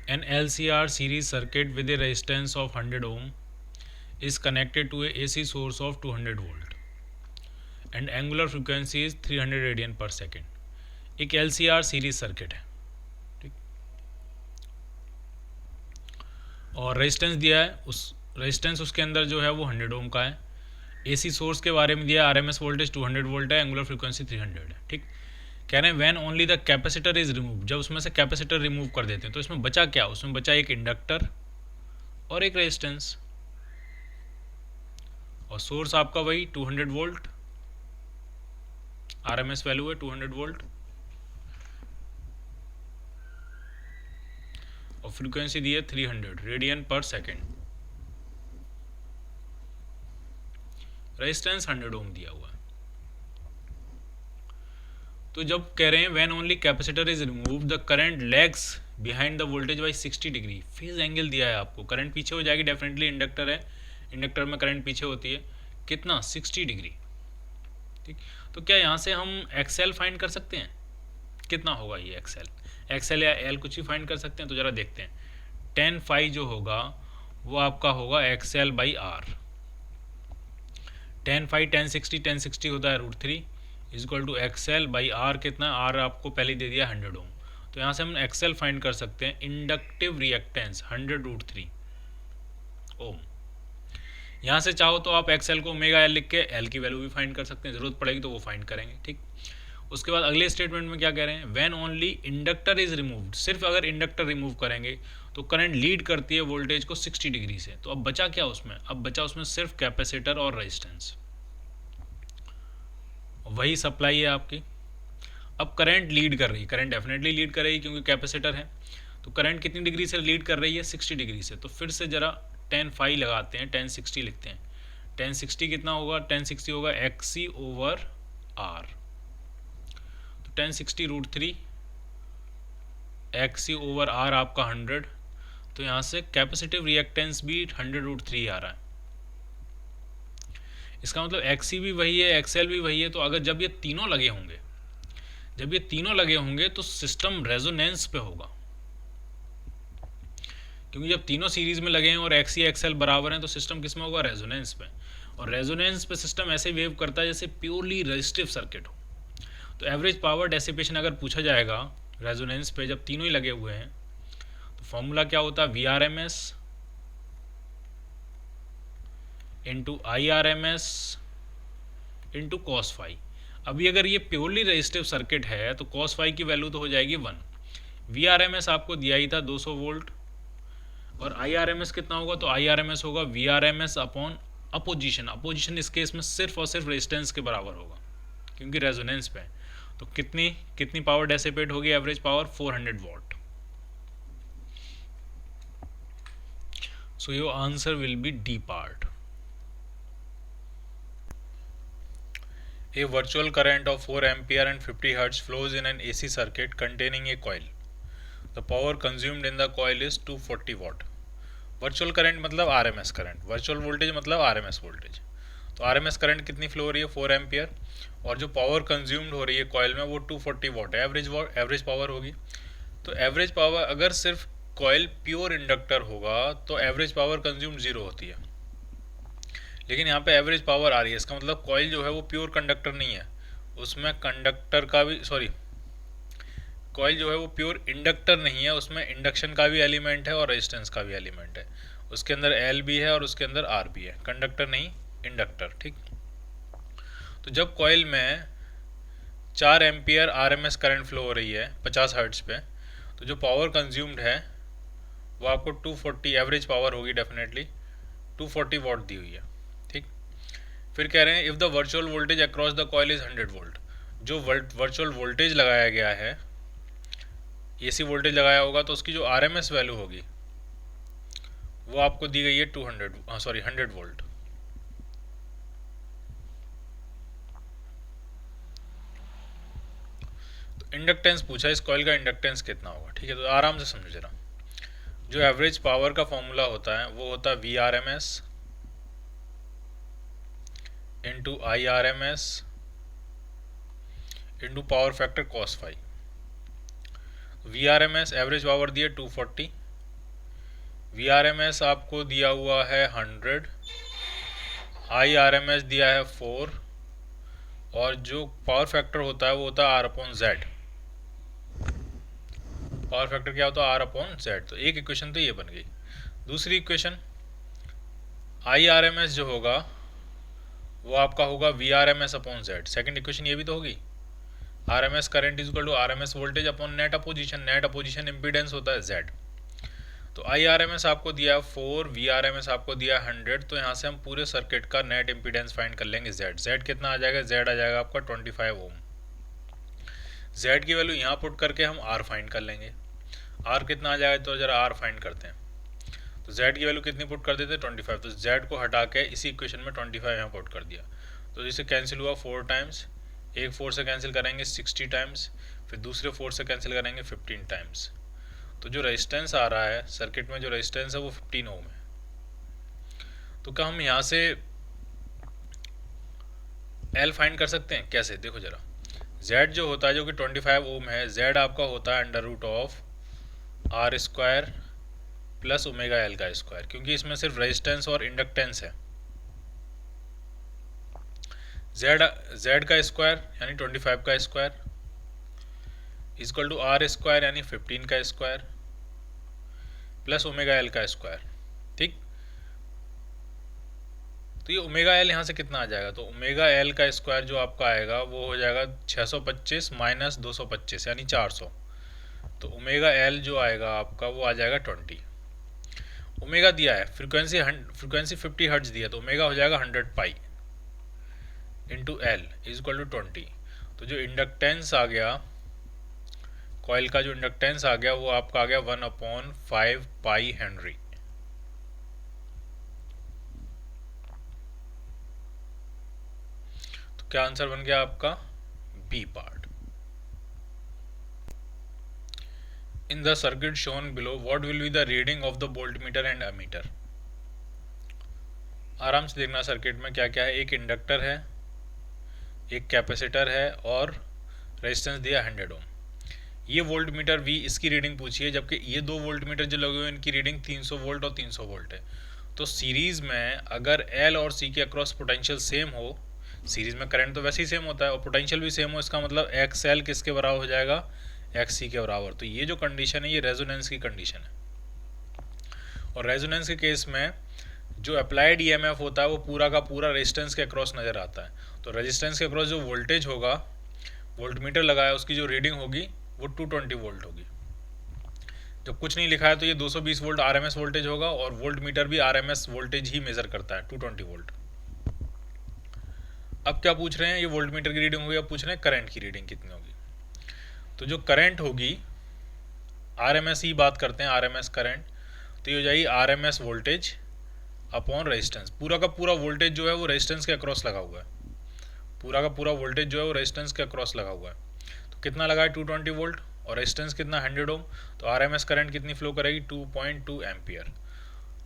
An LCR series circuit with a resistance of 100 ohm is connected to a AC source of 200 volt and angular frequency is 300 radian पर second. एक LCR series circuit है, ठीक, और resistance दिया है, उस resistance उसके अंदर जो है वो 100 ओम का है। AC सोर्स के बारे में दिया है, RMS वोल्टेज 200 वोल्ट है, एंगुलर फ्रीक्वेंसी 300 है, ठीक। कह रहे हैं when only the capacitor is remove, जब उसमें से कैपेसिटर रिमूव कर देते हैं तो इसमें बचा क्या, उसमें बचा एक इंडक्टर और एक रेजिस्टेंस, और सोर्स आपका वही 200 वोल्ट, RMS वैल्यू है 200 वोल्ट, और फ्रीक्वेंसी दी है 300 रेडियन पर सेकेंड, रेजिस्टेंस 100 ओम दिया हुआ है। तो जब कह रहे हैं when only capacitor is remove the current lags behind the voltage by 60 डिग्री, फेज एंगल दिया है आपको, करंट पीछे हो जाएगी, डेफिनेटली इंडक्टर है, इंडक्टर में करंट पीछे होती है, कितना 60 डिग्री, ठीक। तो क्या यहाँ से हम एक्सएल फाइंड कर सकते हैं, कितना होगा ये एक्सएल या एल कुछ ही फाइंड कर सकते हैं, तो ज़रा देखते हैं। 10 फाई जो होगा वो आपका होगा एक्सएल बाई आर, 10 फाई 1060 होता है √3 is equal to XL by R, कितना आर आपको पहले दे दिया 100 ओम, तो यहाँ से हम एक्सएल फाइंड कर सकते हैं, इंडक्टिव रिएक्टेंस 100 √3 ओम। यहाँ से चाहो तो आप एक्सएल को ओमेगा एल लिख के एल की वैल्यू भी फाइंड कर सकते हैं, ज़रूरत पड़ेगी तो वो फाइंड करेंगे, ठीक। उसके बाद अगले स्टेटमेंट में क्या कह रहे हैं, when only inductor is removed, सिर्फ अगर इंडक्टर रिमूव करेंगे तो करंट लीड करती है वोल्टेज को 60 डिग्री से, तो अब बचा क्या उसमें, अब बचा उसमें सिर्फ कैपेसिटर और रेजिस्टेंस, वही सप्लाई है आपकी। अब करंट लीड कर रही है, करंट डेफिनेटली लीड कर रही है क्योंकि कैपेसिटर है, तो करंट कितनी डिग्री से लीड कर रही है, 60 डिग्री से, तो फिर से ज़रा 10 फाई लगाते हैं, 1060 लिखते हैं, 1060 कितना होगा, 1060 होगा XC ओवर R, तो 1060 √3 XC ओवर R आपका 100, तो यहाँ से कैपेसिटिव रिएक्टेंस भी 100 √3 आ रहा है, इसका मतलब XC भी वही है, XL भी वही है, तो अगर जब ये तीनों लगे होंगे, जब ये तीनों लगे होंगे तो सिस्टम रेजोनेंस पे होगा, क्योंकि जब तीनों सीरीज में लगे हैं और XC XL बराबर हैं तो सिस्टम किस में होगा, रेजोनेंस पे, और रेजोनेंस पे सिस्टम ऐसे वेव करता है जैसे प्योरली रेजिस्टिव सर्किट हो। तो एवरेज पावर डेसिपेशन अगर पूछा जाएगा रेजोनेंस पे जब तीनों ही लगे हुए हैं, तो फॉर्मूला क्या होता है, VRMS into IRMS into cos phi. अभी अगर ये प्योरली रेजिस्टिव सर्किट है तो कॉस फाई की वैल्यू तो हो जाएगी 1, VRMS आपको दिया ही था 200 वोल्ट, और IRMS कितना होगा, तो IRMS होगा VRMS अपॉन अपोजिशन, अपोजिशन इस केस में सिर्फ और सिर्फ रेजिस्टेंस के बराबर होगा क्योंकि रेजोनेंस पे है, तो कितनी कितनी पावर डेसिपेट होगी, average power 400 what. So your answer will be D part. A virtual current of 4 ampere and 50 hertz flows in an AC circuit containing a coil. The power consumed in the coil is 240 watt. Virtual current मतलब RMS current, virtual voltage मतलब RMS voltage, तो RMS current कितनी flow हो रही है, 4 ampere, और जो power consumed हो रही है कॉइल में वो 240 वाट है, एवरेज पावर होगी। तो एवरेज पावर अगर सिर्फ कॉइल प्योर इंडक्टर होगा तो एवरेज पावर कंज्यूम्ड 0 होती है, लेकिन यहाँ पे एवरेज पावर आ रही है, इसका मतलब कॉइल जो है वो प्योर कंडक्टर नहीं है, उसमें कंडक्टर का भी कॉइल जो है वो प्योर इंडक्टर नहीं है, उसमें इंडक्शन का भी एलिमेंट है और रेजिस्टेंस का भी एलिमेंट है, उसके अंदर एल भी है और उसके अंदर आर भी है, कंडक्टर नहीं इंडक्टर, ठीक। तो जब कॉइल में 4 एम्पियर RMS करंट फ्लो हो रही है 50 हर्ट्ज पे, तो जो पावर कंज्यूम्ड है वो आपको 240 एवरेज पावर होगी, डेफिनेटली 240 वॉट दी हुई है, ठीक। फिर कह रहे हैं if the virtual voltage across the coil is 100 volt, जो वर्चुअल वोल्टेज लगाया गया है, AC वोल्टेज लगाया होगा तो उसकी जो RMS वैल्यू होगी वो आपको दी गई है 100 वोल्ट। तो इंडक्टेंस पूछा, इस कॉइल का इंडक्टेंस कितना होगा, ठीक है, तो आराम से समझ जरा। जो एवरेज पावर का फॉर्मूला होता है वो होता है VRMS into IRMS into power factor cos phi. VRMS average power दी है 240 VRMS आपको दिया हुआ है 100, IRMS दिया है 4, और जो पावर फैक्टर होता है वो होता है R/Z। पावर फैक्टर क्या होता है? R/Z। तो एक इक्वेशन तो ये बन गई। दूसरी इक्वेशन IRMS जो होगा वो आपका होगा VRMS/Z। सेकंड इक्वेशन ये भी तो होगी। RMS current is equal to RMS voltage upon net opposition. Net opposition impedance होता है Z। तो IRMS आपको दिया 4, VRMS आपको दिया 100। तो यहाँ से हम पूरे सर्किट का नेट इम्पीडेंस फाइंड कर लेंगे Z। Z कितना आ जाएगा? Z आ जाएगा आपका 25 ओम। Z की वैल्यू यहाँ पुट करके हम R फाइंड कर लेंगे। R कितना आ जाएगा? तो जरा R फाइंड करते हैं। तो Z की वैल्यू कितनी पुट कर देते? 25। तो Z को हटा के इसी इक्वेशन में 25 यहाँ पुट कर दिया। तो जिसे कैंसिल हुआ 4 टाइम्स, एक 4 से कैंसिल करेंगे 60 टाइम्स, फिर दूसरे 4 से कैंसिल करेंगे 15 टाइम्स। तो जो रेजिस्टेंस आ रहा है सर्किट में, जो रेजिस्टेंस है वो 15 ओम है। तो क्या हम यहाँ से L फाइंड कर सकते हैं? कैसे? देखो जरा। Z जो होता है, जो कि 25 ओम है, Z आपका होता है √R² प्लस ओमेगा L का स्क्वायर, क्योंकि इसमें सिर्फ रेजिस्टेंस और इंडक्टेंस है। Z का स्क्वायर यानी 25 का स्क्वायर इक्वल टू R² यानी 15 का स्क्वायर प्लस ओमेगा L का स्क्वायर। ठीक। तो ये ओमेगा L यहाँ से कितना आ जाएगा? तो ओमेगा L का स्क्वायर जो आपका आएगा वो हो जाएगा 625 माइनस 225 यानी 400। तो ओमेगा L जो आएगा आपका वो आ जाएगा 20। ओमेगा दिया है, फ्रीक्वेंसी 50 हर्ट्ज दिया, तो ओमेगा हो जाएगा 100 pi into L is equal to 20। तो जो इंडक्टेंस आ गया, कॉइल का जो इंडक्टेंस आ गया वो आपका आ गया 1/5 पाई हेनरी। तो क्या आंसर बन गया आपका? B part. In the circuit shown below what will be the reading of the voltmeter and ammeter. आराम से देखना सर्किट में क्या क्या है। एक इंडक्टर है, एक कैपेसिटर है और रेजिस्टेंस दिया 100 ओम। ये वोल्टमीटर V, इसकी रीडिंग पूछी है, जबकि ये दो वोल्टमीटर जो लगे हुए हैं इनकी रीडिंग 300 वोल्ट और 300 वोल्ट है। तो सीरीज में अगर L और C के अक्रॉस पोटेंशियल सेम हो, सीरीज में करंट तो वैसे ही सेम होता है और पोटेंशियल भी सेम हो, इसका मतलब XL किसके बराबर हो जाएगा? XC के बराबर। तो ये जो कंडीशन है ये रेजोनेंस की कंडीशन है, और रेजोनेंस के केस में जो अप्लाइड EMF होता है वो पूरा का पूरा रेजिस्टेंस के अक्रॉस नज़र आता है। तो रेजिस्टेंस के अक्रॉस जो वोल्टेज होगा, वोल्टमीटर लगाया उसकी जो रीडिंग होगी वो 220 वोल्ट होगी। जब कुछ नहीं लिखा है तो ये 220 वोल्ट RMS वोल्टेज होगा, और वोल्टमीटर भी RMS वोल्टेज ही मेजर करता है, 220 वोल्ट। अब क्या पूछ रहे हैं? ये वोल्टमीटर की रीडिंग होगी, अब पूछ रहे हैं करंट की रीडिंग कितनी होगी। तो जो करंट होगी, RMS ही बात करते हैं, RMS करंट, तो ये हो जाएगी RMS वोल्टेज अपॉन रेजिस्टेंस। पूरा का पूरा वोल्टेज जो है वो रेजिस्टेंस के अक्रॉस लगा हुआ है, पूरा का पूरा वोल्टेज जो है वो रेजिस्टेंस के अक्रॉस लगा हुआ है। तो कितना लगा है? 220 वोल्ट, और रेजिस्टेंस कितना? 100 ओम। तो RMS करंट कितनी फ्लो करेगी? 2.2 एम्पियर।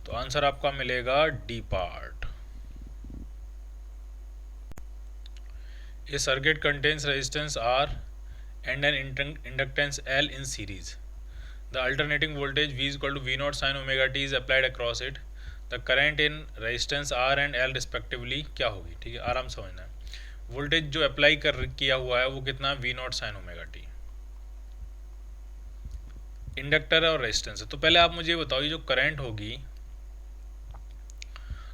तो आंसर आपका मिलेगा D part. A circuit contains resistance R and an inductance L in series. The alternating voltage V is equal to V0 sin omega t is applied across it. The current in resistance R and L respectively क्या होगी? ठीक है, आराम समझना है। Voltage जो apply किया हुआ है वो कितना? V0 sin omega t। Inductor और रेजिस्टेंस है। तो पहले आप मुझे बताओ, ये जो करंट होगी,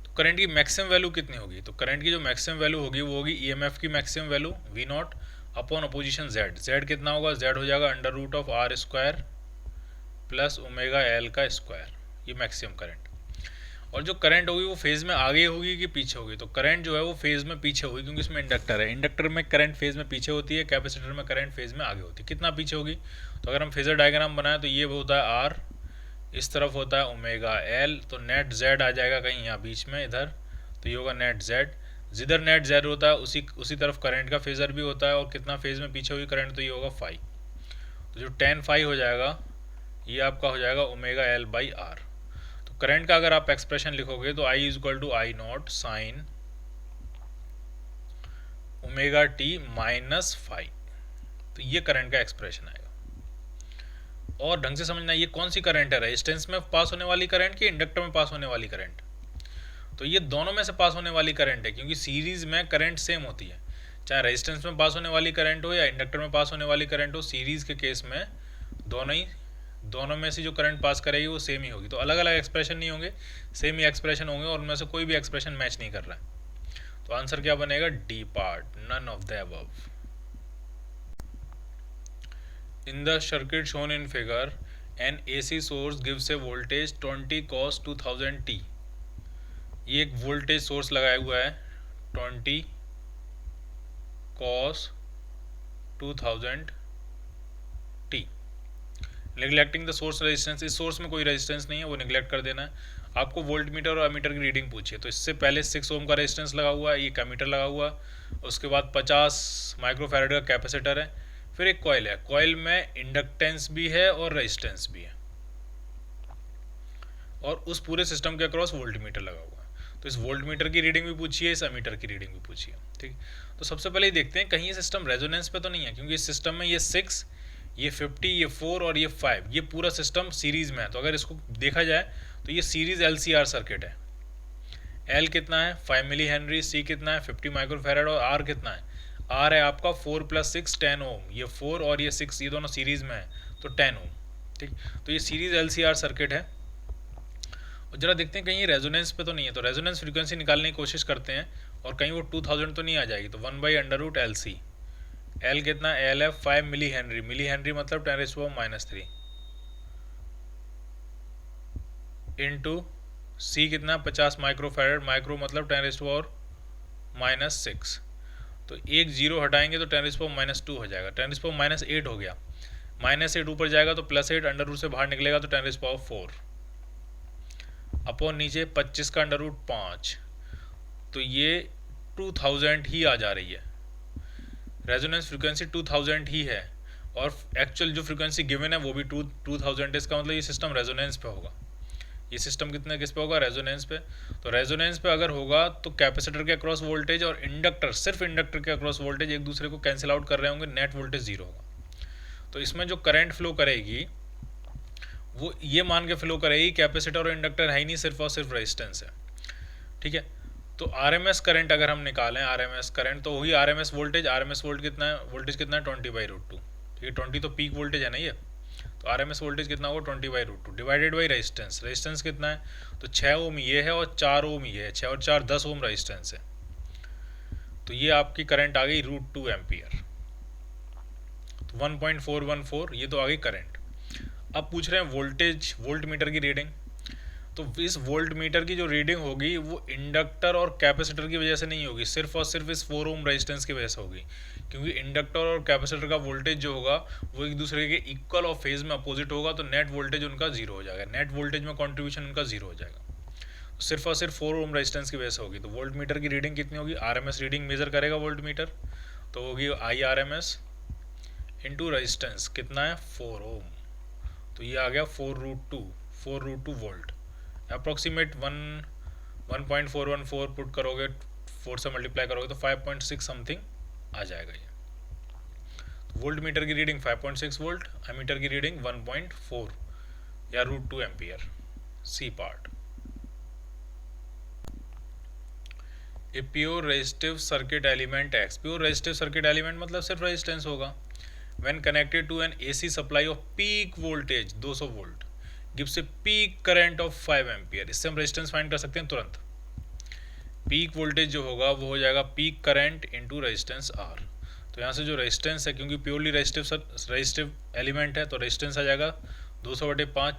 तो करंट की मैक्सिमम वैल्यू कितनी होगी? तो करंट की जो मैक्सिमम वैल्यू होगी वो होगी EMF की maximum value V0 upon opposition Z। Z कितना होगा? Z हो जाएगा √R² प्लस ओमेगा L का स्क्वायर, ये मैक्सिमम करंट। और जो करंट होगी वो फेज में आगे होगी कि पीछे होगी? तो करंट जो है वो फेज में पीछे होगी, क्योंकि इसमें इंडक्टर है। इंडक्टर में करंट फेज में पीछे होती है, कैपेसिटर में करंट फेज में आगे होती है। कितना पीछे होगी? तो अगर हम फेजर डायग्राम बनाएं तो ये होता है R, इस तरफ होता है ओमेगा L, तो नेट Z आ जाएगा कहीं यहाँ बीच में इधर, तो ये होगा नेट Z। जिधर नेट Z होता है उसी तरफ करंट का फेजर भी होता है, और कितना फेज में पीछे हुई करंट? तो ये होगा फाई। तो जो tan फाई हो जाएगा ये आपका हो जाएगा ओमेगा L बाई R। तो करंट का अगर आप एक्सप्रेशन लिखोगे तो I is equal to I0 sine omega t minus phi. तो ये करंट का एक्सप्रेशन आएगा। और ढंग से समझना ये कौन सी करंट है, रेजिस्टेंस में पास होने वाली करंट कि इंडक्टर में पास होने वाली करंट। तो ये दोनों में से पास होने वाली करंट है, क्योंकि सीरीज में करंट सेम होती है, चाहे रेजिस्टेंस में पास होने वाली करंट हो या इंडक्टर में पास होने वाली करंट हो, सीरीज के केस में दोनों में से जो करंट पास करेगी वो सेम ही होगी। तो अलग अलग एक्सप्रेशन नहीं होंगे, सेम ही एक्सप्रेशन होंगे, और उनमें से कोई भी एक्सप्रेशन मैच नहीं कर रहा है। तो आंसर क्या बनेगा, D part, none of the above. In the circuit shown in figure an AC source gives a voltage 20 cos 2000 t। ये एक वोल्टेज सोर्स लगाया हुआ है 20 cos 2000 t। Neglecting the source resistance, इस सोर्स में कोई रेजिस्टेंस नहीं है, वो निगलेक्ट कर देना है। आपको वोल्ट मीटर और अमीटर की रीडिंग पूछिए, तो इससे पहले 6 ओम का रेजिस्टेंस लगा हुआ है, ये अमीटर लगा हुआ है, उसके बाद 50 माइक्रोफैराड का कैपेसिटर है, फिर एक कॉइल है, कॉइल में इंडक्टेंस भी है और रेजिस्टेंस भी है, और उस पूरे सिस्टम के अक्रॉस वोल्ट मीटर लगा हुआ है। तो इस वोल्ट मीटर की रीडिंग भी पूछिए, इस अमीटर की रीडिंग भी पूछिए। ठीक, तो सबसे पहले देखते हैं कहीं ये सिस्टम रेजोनेंस पे तो नहीं है, क्योंकि इस सिस्टम में ये 6, ये 50, ये 4 और ये 5, ये पूरा सिस्टम सीरीज में है। तो अगर इसको देखा जाए तो ये सीरीज LCR सर्किट है। L कितना है 5 मिली हेनरी, C कितना है 50 माइक्रोफैराड, और R कितना है, R है आपका 4 + 6 10 ओम, ये 4 और ये 6 ये दोनों सीरीज में है, तो 10 ओम। ठीक, तो ये सीरीज LCR सर्किट है। और जरा देखते हैं कहीं ये रेजोनेंस पे तो नहीं है, तो रेजोनेंस फ्रीक्वेंसी निकालने की कोशिश करते हैं, और कहीं वो 2000 तो नहीं आ जाएगी। तो 1/√LC, L कितना, L है 5 मिली हेनरी, मिली हेनरी मतलब 10⁻³ इंटू C कितना 50 माइक्रोफैराड, माइक्रो मतलब 10⁻⁻6। तो एक जीरो हटाएंगे तो 10⁻² हो जाएगा, 10⁻8 हो गया, -8 ऊपर जाएगा तो +8, अंडर से बाहर निकलेगा तो 10⁻4 अपॉन नीचे 25 का √5, तो ये 2000 ही आ जा रही है। रेजोनेंस फ्रीक्वेंसी 2000 ही है, और एक्चुअल जो फ्रीक्वेंसी गिवन है वो भी 2000। इसका मतलब ये सिस्टम रेजोनेंस पे होगा। ये सिस्टम किस पे होगा, रेजोनेंस पे। तो रेजोनेंस पे अगर होगा तो कैपेसिटर के अक्रॉस वोल्टेज और इंडक्टर, सिर्फ इंडक्टर के अक्रॉस वोल्टेज एक दूसरे को कैंसिल आउट कर रहे होंगे, नेट वोल्टेज जीरो होगा। तो इसमें जो करंट फ्लो करेगी वो ये मान के फ्लो करेगी कैपेसिटर और इंडक्टर है ही नहीं, सिर्फ और सिर्फ रेजिस्टेंस है। ठीक है, तो RMS करंट अगर हम निकालें, RMS करंट, तो वही RMS वोल्टेज, RMS वोल्ट कितना है, वोल्टेज कितना है 20/√2। ठीक है, 20 तो पीक वोल्टेज है ना ये, तो RMS वोल्टेज कितना होगा 20/√2 डिवाइडेड बाई रेजिस्टेंस। रेजिस्टेंस कितना है, तो 6 ओम ये है और 4 ओम ये है, 6 और 4 10 ओम रेजिस्टेंस है। तो ये आपकी करंट आ गई √2 एम्पियर, तो 1.414 ये तो आ गई करंट। अब पूछ रहे हैं वोल्टेज, वोल्ट मीटर की रीडिंग। तो इस वोल्ट मीटर की जो रीडिंग होगी वो इंडक्टर और कैपेसिटर की वजह से नहीं होगी, सिर्फ और सिर्फ इस 4 ओम रेजिस्टेंस की वजह से होगी, क्योंकि इंडक्टर और कैपेसिटर का वोल्टेज जो होगा वो एक दूसरे के इक्वल और फेज में अपोजिट होगा, तो नेट वोल्टेज उनका जीरो हो जाएगा, नेट वोल्टेज में कॉन्ट्रीब्यूशन उनका जीरो हो जाएगा। तो सिर्फ और सिर्फ 4 ओम रेजिस्टेंस की वजह से होगी। तो वोल्ट मीटर की रीडिंग कितनी होगी, RMS रीडिंग मेजर करेगा वोल्ट मीटर, तो होगी IRMS इंटू रेजिस्टेंस कितना है 4 ओम, तो ये आ गया 4√2 वोल्ट। अप्रोक्सीमेट 1.414 पुट करोगे, 4 से मल्टीप्लाई करोगे तो 5.6 समथिंग आ जाएगा ये। तो वोल्ट मीटर की रीडिंग 5.6 वोल्ट, एमीटर की रीडिंग 1.4 या √2 ampere. C part. A pure resistive circuit element X, pure resistive circuit element मतलब सिर्फ रेजिस्टेंस होगा, when connected to an AC supply of peak voltage 200 volt gives a peak current of 5 ampere. इससे हम resistance find कर सकते हैं तुरंत। Peak voltage जो होगा वो हो जाएगा peak current into resistance R। तो यहाँ से जो रेजिस्टेंस है, क्योंकि प्योरली रेजिस्टिव एलिमेंट है, तो रेजिस्टेंस आ जाएगा 200/5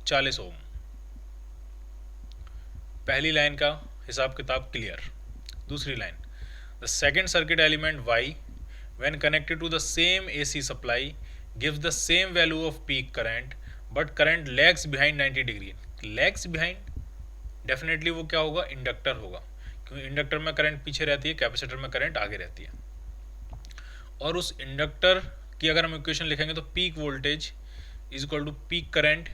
40 ओम। पहली लाइन का हिसाब किताब क्लियर। दूसरी line, the second circuit element Y when connected to the same AC supply gives the same value of peak current but current lags behind 90 degree. lags behind definitely वो क्या होगा, inductor होगा, क्योंकि inductor में current पीछे रहती है, capacitor में करंट आगे रहती है। और उस इंडक्टर की अगर हम इक्वेशन लिखेंगे तो peak voltage is equal to peak current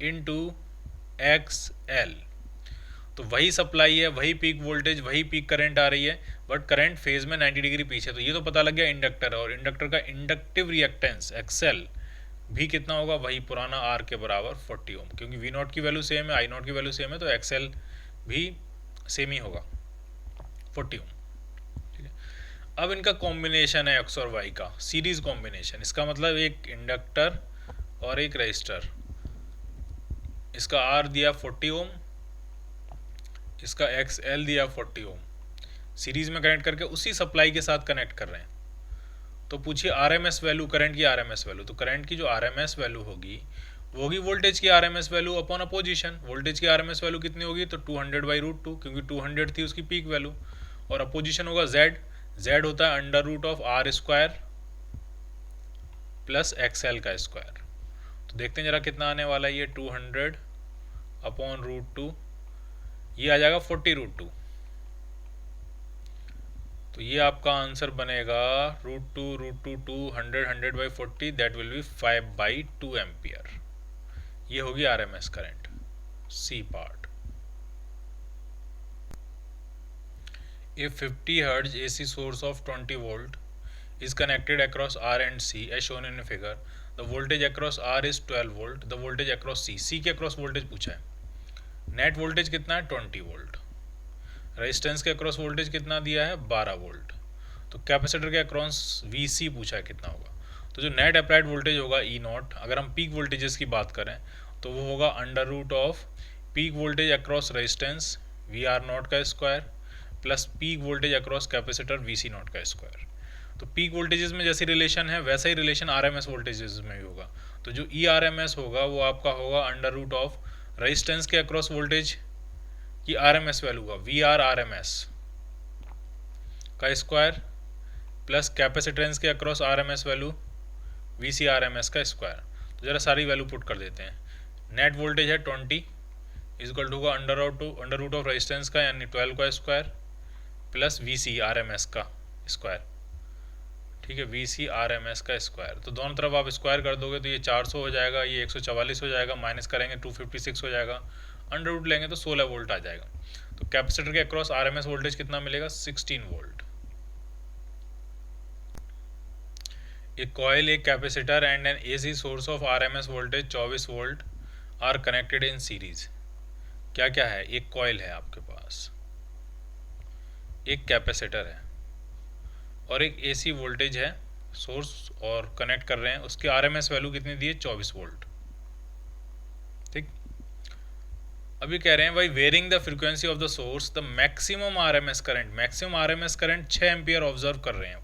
into XL। तो वही सप्लाई है, वही पीक वोल्टेज, वही पीक करंट आ रही है, बट करंट फेज में 90 डिग्री पीछे। तो ये तो पता लग गया इंडक्टर, और इंडक्टर का इंडक्टिव रिएक्टेंस XL भी कितना होगा, वही पुराना आर के बराबर 40 ओम, क्योंकि वी नॉट की वैल्यू सेम है, आई नॉट की वैल्यू सेम है, तो एक्सएल भी सेम ही होगा 40 ओम। ठीक है, अब इनका कॉम्बिनेशन है एक्स और वाई का, सीरीज कॉम्बिनेशन। इसका मतलब एक इंडक्टर और एक रजिस्टर, इसका आर दिया 40 ओम, इसका एक्स एल दिया 40 ओम, सीरीज में कनेक्ट करके उसी सप्लाई के साथ कनेक्ट कर रहे हैं। तो पूछिए आरएमएस वैल्यू, करंट की आरएमएस वैल्यू। तो करंट की जो आरएमएस वैल्यू होगी वो होगी वोल्टेज की RMS value upon opposition. Voltage की आरएमएस वैल्यू कितनी होगी, तो 200/√2, क्योंकि 200 थी उसकी पीक वैल्यू, और अपोजिशन होगा जेड। जेड होता है √r² प्लस एक्सएल का स्क्वायर। तो देखते हैं जरा कितना आने वाला है, ये 200/√2, ये आ जाएगा 40√2। तो ये आपका आंसर बनेगा √2 200 100/40, दैट विल बी 5/2 एम्पियर। ये होगी RMS current, C part. A 50 hertz AC source of 20 volt is connected across R and C as shown in a figure. The voltage across R is 12 volt. The voltage across C के across voltage पूछा है। Net voltage कितना है, 20 volt. Resistance के across voltage कितना दिया है, 12 volt. तो कैपेसिटर के अक्रॉस VC पूछा है कितना होगा। तो जो नेट अप्लाइड वोल्टेज होगा E0, अगर हम पीक वोल्टेजेस की बात करें तो वो होगा √of peak voltage across resistance VR0 का square plus peak voltage across capacitor VC0 का स्क्वायर। तो पीक वोल्टेजेस में जैसी रिलेशन है वैसा ही रिलेशन RMS वोल्टेजेस में भी होगा। तो जो ERMS होगा वो आपका होगा √of रेजिस्टेंस के अक्रॉस वोल्टेज की RMS वैल्यू का VRRMS का स्क्वायर प्लस कैपेसिटेंस के अक्रॉस RMS वैल्यू VCRMS का स्क्वायर। तो जरा सारी वैल्यू पुट कर देते हैं। नेट वोल्टेज है 20 इक्वल टू होगा अंडर रूट ऑफ रेजिस्टेंस का यानी 12 का स्क्वायर प्लस VCRMS का स्क्वायर। ठीक है, VCRMS का स्क्वायर। तो दोनों तरफ आप स्क्वायर कर दोगे तो ये 400 हो जाएगा, ये 144 हो जाएगा, माइनस करेंगे 256 हो जाएगा, अंडर रूट लेंगे तो 16 वोल्ट आ जाएगा। तो कैपेसिटर के अक्रॉस RMS वोल्टेज कितना मिलेगा, 16 वोल्ट। एक कॉइल, एक capacitor and an AC source of RMS voltage 24 volt are connected in series. क्या क्या है, एक कॉइल है आपके पास, एक कैपेसिटर है और एक AC वोल्टेज है सोर्स और कनेक्ट कर रहे हैं। उसकी RMS वैल्यू कितनी दी है, 24 वोल्ट। ठीक, अभी कह रहे हैं भाई varying the frequency of the source the maximum RMS current 6 ampere observe कर रहे हैं।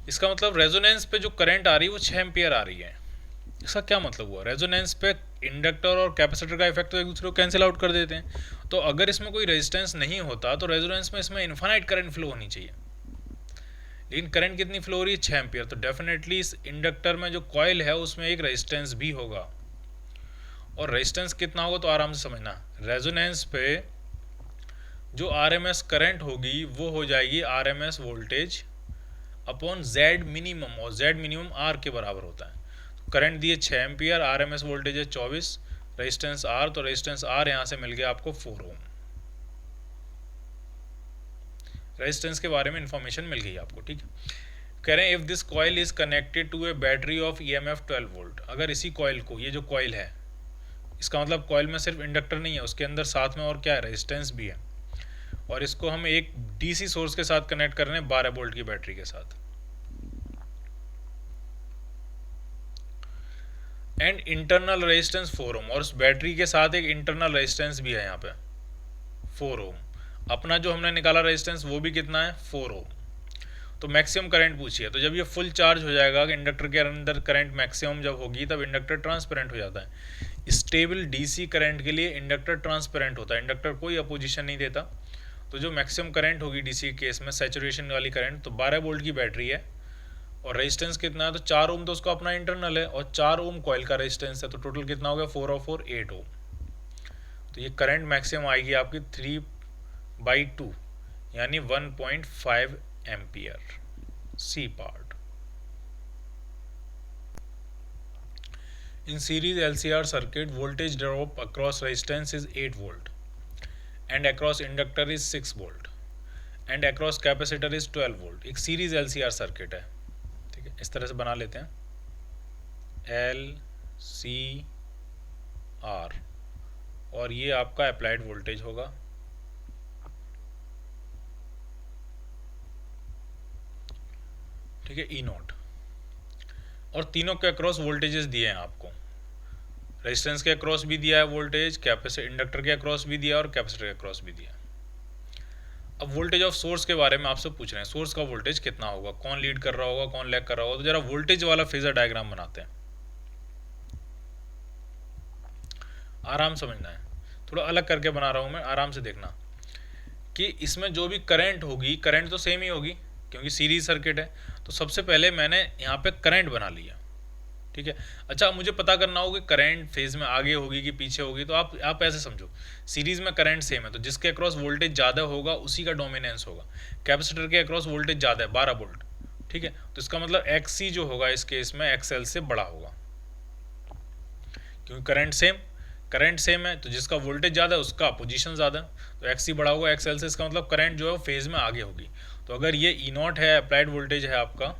इसका मतलब रेजोनेंस पे जो करंट आ रही है वो 6 एम्पियर आ रही है। इसका क्या मतलब हुआ, रेजोनेंस पे इंडक्टर और कैपेसिटर का इफेक्ट तो एक दूसरे को कैंसिल आउट कर देते हैं। तो अगर इसमें कोई रेजिस्टेंस नहीं होता तो रेजोनेंस में इसमें इन्फाइनाइट करंट फ्लो होनी चाहिए, लेकिन करंट कितनी फ्लो हो रही है, 6 एम्पियर। तो डेफिनेटली इस इंडक्टर में जो कॉइल है उसमें एक रेजिस्टेंस भी होगा, और रेजिस्टेंस कितना होगा तो आराम से समझना। रेजोनेंस पे जो RMS करंट होगी वो हो जाएगी RMS voltage upon Z minimum, और Z मिनिमम R के बराबर होता है। तो करंट दिए 6 एम्पियर, RMS वोल्टेज है 24, रेजिस्टेंस R, तो रेजिस्टेंस R यहाँ से मिल गया आपको 4 ओम। रेजिस्टेंस के बारे में इंफॉर्मेशन मिल गई आपको। ठीक है, कह रहे हैं if this coil is connected to a battery of EMF 12 volt. अगर इसी कॉइल को, ये जो कॉइल है, इसका मतलब कॉइल में सिर्फ इंडक्टर नहीं है, उसके अंदर साथ में और क्या है, रेजिस्टेंस भी है, और इसको हम एक DC सोर्स के साथ कनेक्ट कर रहे हैं 12 वोल्ट की बैटरी के साथ। एंड इंटरनल रेजिस्टेंस 4 ओम, और उस बैटरी के साथ एक इंटरनल रेजिस्टेंस भी है यहाँ पे 4 ओम। अपना जो हमने निकाला रेजिस्टेंस वो भी कितना है, 4 ओम। तो मैक्सिमम करंट पूछिए, तो जब ये फुल चार्ज हो जाएगा, इंडक्टर के अंदर करंट मैक्सिमम जब होगी तब इंडक्टर ट्रांसपेरेंट हो जाता है। स्टेबल DC करंट के लिए इंडक्टर ट्रांसपेरेंट होता है, इंडक्टर कोई अपोजिशन नहीं देता। तो जो मैक्सिमम करंट होगी DC केस में, सैचुरेशन वाली करंट, तो 12 वोल्ट की बैटरी है और रेजिस्टेंस कितना है, तो 4 ओम तो उसका अपना इंटरनल है और 4 ओम कॉइल का रेजिस्टेंस है, तो टोटल कितना हो गया, 4 और 4 8 ओम। तो ये करंट मैक्सिमम आएगी आपकी 3/2 यानी 1.5 ampere, C part. In series LCR circuit voltage drop across resistance is 8 volt and across inductor is 6 volt and across capacitor is 12 volt. एक सीरीज LCR सर्किट है, ठीक है, इस तरह से बना लेते हैं। एल सी आर, और ये आपका अप्लाइड वोल्टेज होगा। ठीक है, ई नॉट। और तीनों के अक्रॉस वोल्टेजेस दिए हैं आपको, रेजिस्टेंस के अक्रॉस भी दिया है वोल्टेज, कैपेसिटर इंडक्टर के अक्रॉस भी दिया है, और कैपेसिटर के अक्रॉस भी दिया है। अब वोल्टेज ऑफ सोर्स के बारे में आपसे पूछ रहे हैं, सोर्स का वोल्टेज कितना होगा, कौन लीड कर रहा होगा, कौन लैग कर रहा होगा। तो जरा वोल्टेज वाला फेजर डायग्राम बनाते हैं, आराम समझना है, थोड़ा अलग करके बना रहा हूँ मैं, आराम से देखना कि इसमें जो भी करंट होगी, करंट तो सेम ही होगी क्योंकि सीरीज सर्किट है। तो सबसे पहले मैंने यहाँ पे करंट बना लिया। ठीक है, अच्छा मुझे पता करना होगा कि करंट फेज में आगे होगी कि पीछे होगी। तो आप ऐसे समझो, सीरीज में करंट सेम है तो जिसके अक्रॉस वोल्टेज ज़्यादा होगा उसी का डोमिनेंस होगा। कैपेसिटर के अक्रॉस वोल्टेज ज़्यादा है 12 वोल्ट। ठीक है, तो इसका मतलब XC जो होगा इस केस में XL से बड़ा होगा, क्योंकि करंट सेम है तो जिसका वोल्टेज ज़्यादा है उसका पोजीशन ज़्यादा है, तो XC बड़ा होगा XL से। इसका मतलब करंट जो है वो फेज में आगे होगी। तो अगर ये ई नॉट है, अप्लाइड वोल्टेज है आपका,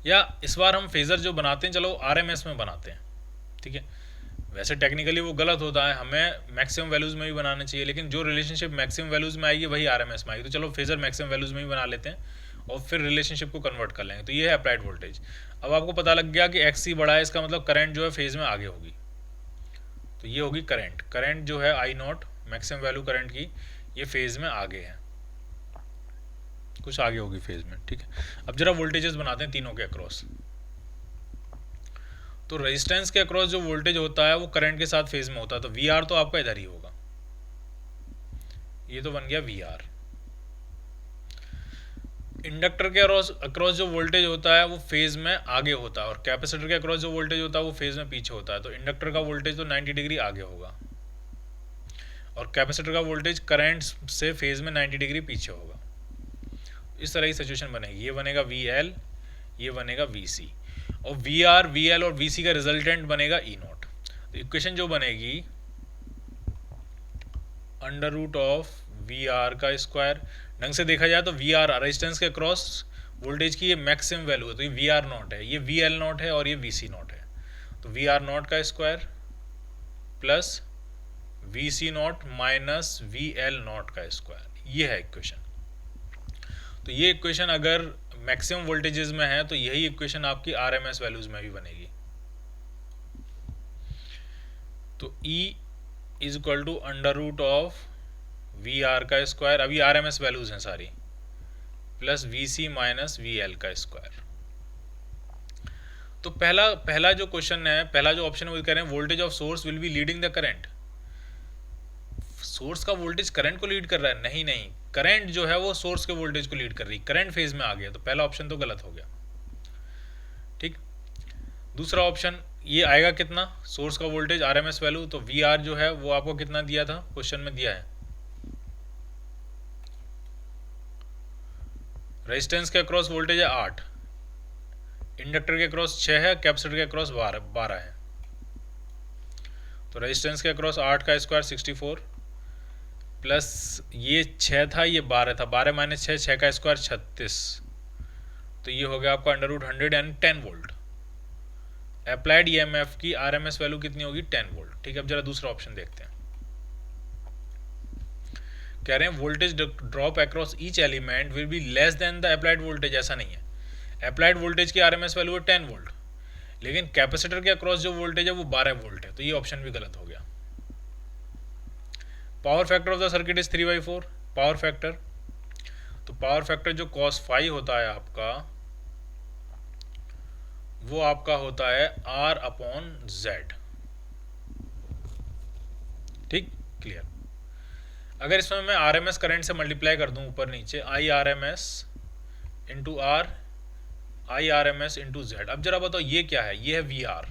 या इस बार हम फेजर जो बनाते हैं चलो RMS में बनाते हैं। ठीक है, वैसे टेक्निकली वो गलत होता है, हमें मैक्सिमम वैल्यूज़ में भी बनाना चाहिए, लेकिन जो रिलेशनशिप मैक्सिमम वैल्यूज़ में आएगी वही RMS में आएगी। तो चलो फेजर मैक्सिमम वैल्यूज़ में ही बना लेते हैं और फिर रिलेशनशिप को कन्वर्ट कर लेंगे। तो ये है अप्लाइड वोल्टेज। अब आपको पता लग गया कि XC बड़ा है, इसका मतलब करंट जो है फेज में आगे होगी। तो ये होगी करंट जो है I not, maximum value current की, ये फेज में आगे है, कुछ आगे होगी फेज में। ठीक है, अब जरा वोल्टेजेस बनाते हैं तीनों के अक्रॉस। तो रेजिस्टेंस के अक्रॉस जो वोल्टेज होता है वो करंट के साथ फेज में होता है, तो VR तो आपका इधर ही होगा, ये तो बन गया VR। इंडक्टर के अक्रॉस जो वोल्टेज होता है वो फेज में आगे होता है, और कैपेसिटर के अक्रॉस जो वोल्टेज होता है वो फेज में पीछे होता है। तो इंडक्टर का वोल्टेज तो 90 डिग्री आगे होगा, और कैपेसिटर का वोल्टेज करंट से फेज में 90 डिग्री पीछे होगा। इस तरह की सिचुएशन बनेगी, ये बनेगा VL, ये बनेगा VC, और VR, VL और VC का रिजल्टेंट बनेगा ई नॉट। तो इक्वेशन जो बनेगी अंडर रूट ऑफ VR का स्क्वायर, ढंग से देखा जाए तो VR रेजिस्टेंस के क्रॉस वोल्टेज की ये मैक्सिमम वैल्यू है, तो ये VR नॉट है, ये VL नॉट है, और ये VC नॉट है। तो VR नॉट का square plus VC not minus VL not का स्क्वायर, ये है इक्वेशन। तो ये इक्वेशन अगर मैक्सिमम वोल्टेजेस में है तो यही इक्वेशन आपकी RMS वैल्यूज में भी बनेगी। तो E is equal to under root of VR का स्क्वायर, अभी RMS वैल्यूज हैं सारी, प्लस VC माइनस VL का स्क्वायर। तो पहला जो क्वेश्चन है, पहला जो ऑप्शन है वो कह रहे हैं voltage of source will be leading the current. Source का वोल्टेज करंट को लीड कर रहा है? नहीं, करंट जो है वो सोर्स के वोल्टेज को लीड कर रही है, करंट फेज में आ गया, तो पहला ऑप्शन तो गलत हो गया। ठीक, दूसरा ऑप्शन ये आएगा कितना, सोर्स का वोल्टेज RMS वैल्यू, तो VR जो है वो आपको कितना दिया था, क्वेश्चन में दिया है, रेजिस्टेंस के अक्रॉस वोल्टेज है 8, इंडक्टर के अक्रॉस 6 है, कैपेसिटर के अक्रॉस 12 है। तो रेजिस्टेंस के अक्रॉस 8 का स्क्वायर 64, प्लस ये 6 था, ये 12 था, 12 माइनस 6, 6 का स्क्वायर 36, तो ये हो गया आपका अंडर रूट 100 यानी 10 वोल्ट। अप्लाइड EMF की RMS वैल्यू कितनी होगी, 10 वोल्ट। ठीक है, अब जरा दूसरा ऑप्शन देखते हैं। कह रहे हैं voltage drop across each element will be less than the applied voltage. ऐसा नहीं है, अप्लाइड वोल्टेज की RMS वैल्यू है 10 वोल्ट, लेकिन कैपेसिटर के अक्रॉस जो वोल्टेज है वो 12 वोल्ट है, तो ये ऑप्शन भी गलत हो गया। Power factor of the circuit is 3/4, power factor, तो पावर फैक्टर जो cos फाई होता है आपका, वो आपका होता है R/Z। ठीक, क्लियर। अगर इसमें मैं RMS करंट से मल्टीप्लाई कर दूं ऊपर नीचे, IRMS into R, IRMS into Z। अब जरा बताओ ये क्या है, ये है VR,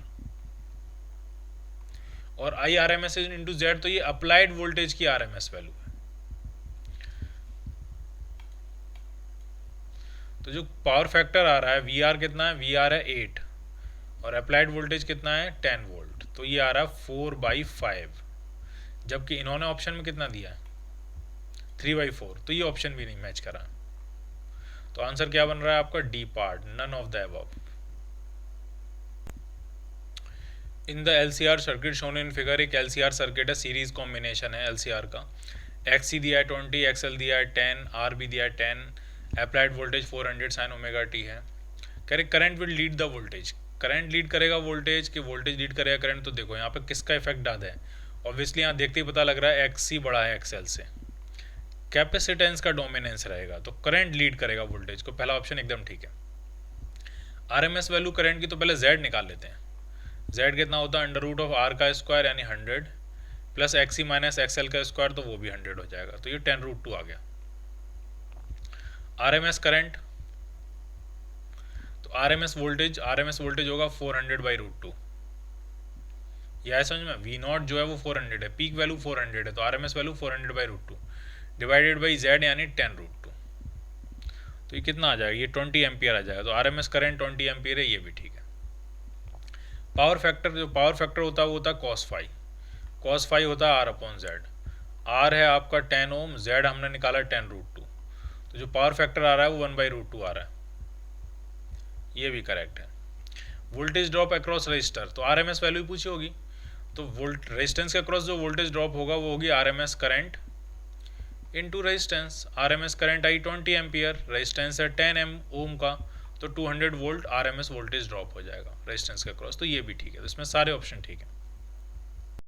और IRMS इंटू Z, तो ये अप्लाइड वोल्टेज की RMS वैल्यू है। तो जो पावर फैक्टर आ रहा है VR कितना है, VR है 8, और अप्लाइड वोल्टेज कितना है 10 वोल्ट, तो ये आ रहा है 4/5, जबकि इन्होंने ऑप्शन में कितना दिया है 3/4, तो ये ऑप्शन भी नहीं मैच करा। तो आंसर क्या बन रहा है आपका D part, none of the above. In the LCR circuit shown in figure, एक LCR सर्किट है, सीरीज कॉम्बिनेशन है LCR का। XC दिया है 20, XL दिया है 10, RB दिया है 10, applied voltage 400 sine omega t है। Correct, current will lead the voltage, current lead करेगा वोल्टेज कि वोल्टेज लीड करेगा करंट। तो देखो यहाँ पे किसका इफेक्ट डाल है, ऑब्वियसली यहाँ देखते ही पता लग रहा है XC बड़ा है XL से, कैपेसिटेंस का डोमिनेंस रहेगा तो करंट लीड करेगा वोल्टेज को, पहला ऑप्शन एकदम ठीक है। RMS वैल्यू करंट की तो पहले Z निकाल लेते हैं। Z कितना होता है, अंडर रूट ऑफ R का स्क्वायर यानी 100 प्लस XC माइनस XL का स्क्वायर, तो वो भी 100 हो जाएगा, तो ये 10√2 आ गया। RMS करंट, तो RMS वोल्टेज होगा 400/√2। यह है समझ में, V0 जो है वो 400 है, पीक वैल्यू 400 है, तो RMS value 400/√2 divided by Z यानी 10√2, तो ये कितना आ जाएगा, ये 20 एम्पियर आ जाएगा। तो RMS करंट 20 एम्पियर है, ये भी ठीक है। पावर फैक्टर, जो पावर फैक्टर होता है वो होता है cos फाई होता है R/Z। R है आपका 10 ओम, Z हमने निकाला 10√2, तो जो पावर फैक्टर आ रहा है वो 1/√2 आ रहा है, ये भी करेक्ट है। वोल्टेज ड्रॉप अक्रॉस रजिस्टर, तो RMS वैल्यू पूछी होगी, तो वोल्ट रेजिस्टेंस के अक्रॉस जो वोल्टेज ड्रॉप होगा वो होगी RMS current into resistance. RMS current I 20 ampere, resistance है 10 ओम का, तो 200 वोल्ट RMS वोल्टेज ड्रॉप हो जाएगा रेजिस्टेंस के अक्रॉस, तो ये भी ठीक है। तो इसमें सारे ऑप्शन ठीक है।